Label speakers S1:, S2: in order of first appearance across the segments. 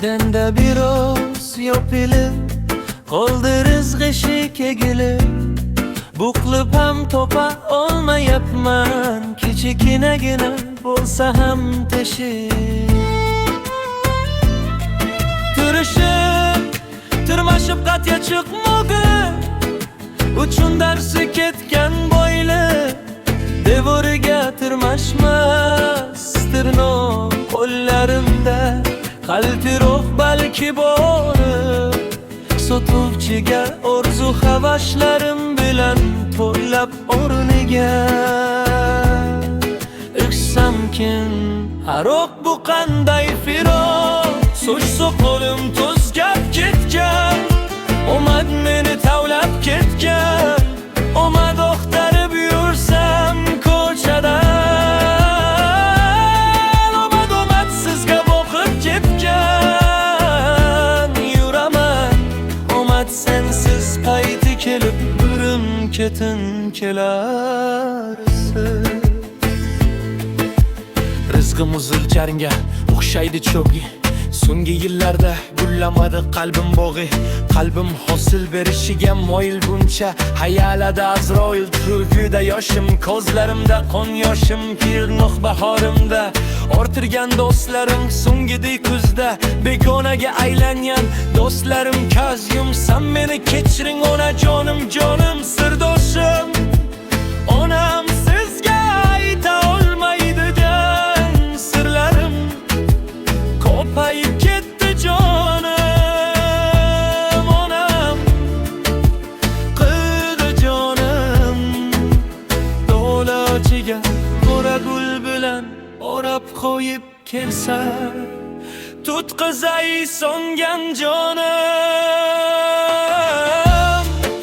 S1: Dende biraz yopilib qoldi rizq egilib, buqlib ham topa olmayapman, kichikinagina bo'lsa ham teshik. Turishib, turmashib qatya chiqmoqi uchun darsi ketgan boyli, devoriga tirmashmas tirnoq qo'llarimda qaltiroq balki borib, sotuvchiga orzu havashlarim bilan to'lab o'rniga ichsamkin aroq. Bu qanday firoq, so'chsa qo'lim to'zgab ketgan, omad meni tavlab ketgan, omad oqtarib yursam ko'chada, omad omadsizga boqib ketgan yuraman. Omad sensiz payti kelib birim ketin kelarsiz. Rizqim uziljarga o'xshaydi cho'pga, so'nggi yillarda gullamadi qalbim bog'i. Qalbim hosil berishiga moyil buncha, hayalada Azroil turgida yoshim, ko'zlarimda qon yoshim, kirnoq bahorimda ortirgan do'stlarim so'ngidek kuzda, begonaga aylangan do'stlarim ko'z yumsam meni kechiring onajonim, jonim sirdoshim. Onam sizga ayta olmaydigan sirlarim ko'payib ketdi jonim. Onam qildi jonim do'lachiga qora gul bilan o'rab qo'yib kelsa, tutqizay so'ngan jonim.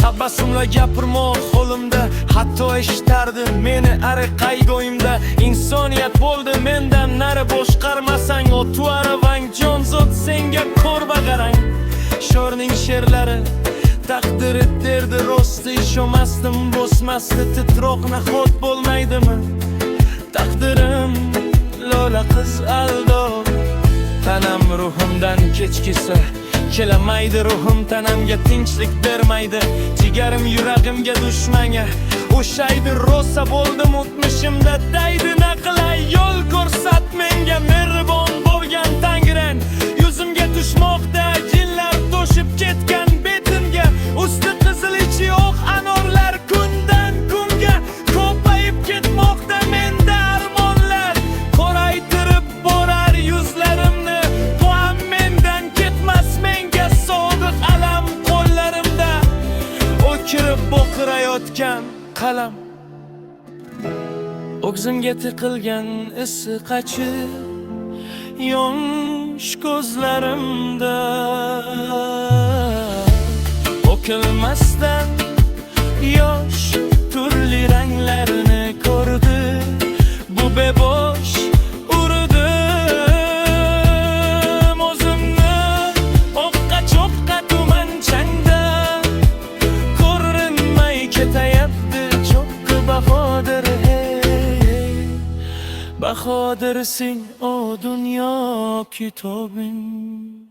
S1: Tabassumla gapirmoq qo'limda, hatto eshitardi meni ariqay go'yimda. Insoniyat bo'ldi mendan nari, boshqarmasang o'tvarvang jonzot senga ko'rba qarang. Sho'rning she'rlari taqdiri derdi rosti, ishonmasdim bosmasdi titroq nahot bo'lmaydimi taqdirim. Lola qiz aldob, tanam ruhimdan kechkisi kelamaydi, ruhim tanamga tinchlik bermaydi, jigarim yuragimga dushmanga o'shaydi. Rosa bo'ldim o'tmishimda daydi, naqlay yo'l ko'rsat menga mehribon bo'lgan Tangren. Yuzimga tushmoqda jinlar to'shib ketgan betimga, usti qizil ichi oq anorlar kundan kunga ko'payib ketmoqda menda armonlar. Qoraytirib borar yuzlarimni, to'am mendan ketmas menga sodiq alam. Qo'llarimda o'kirib boqirayotgan qalam, o'g'zimga tiqilgan isi qachib yosh ko'zlarimda. O'kilmasdan yosh turli ranglarini ko'rdi, bu bebosh urdim o'zimni o'qqa cho'qqa tuman changda. Ko'rinmay ketayapti cho'qqi bahodir, hey bahodir sen o dunyo kitobim.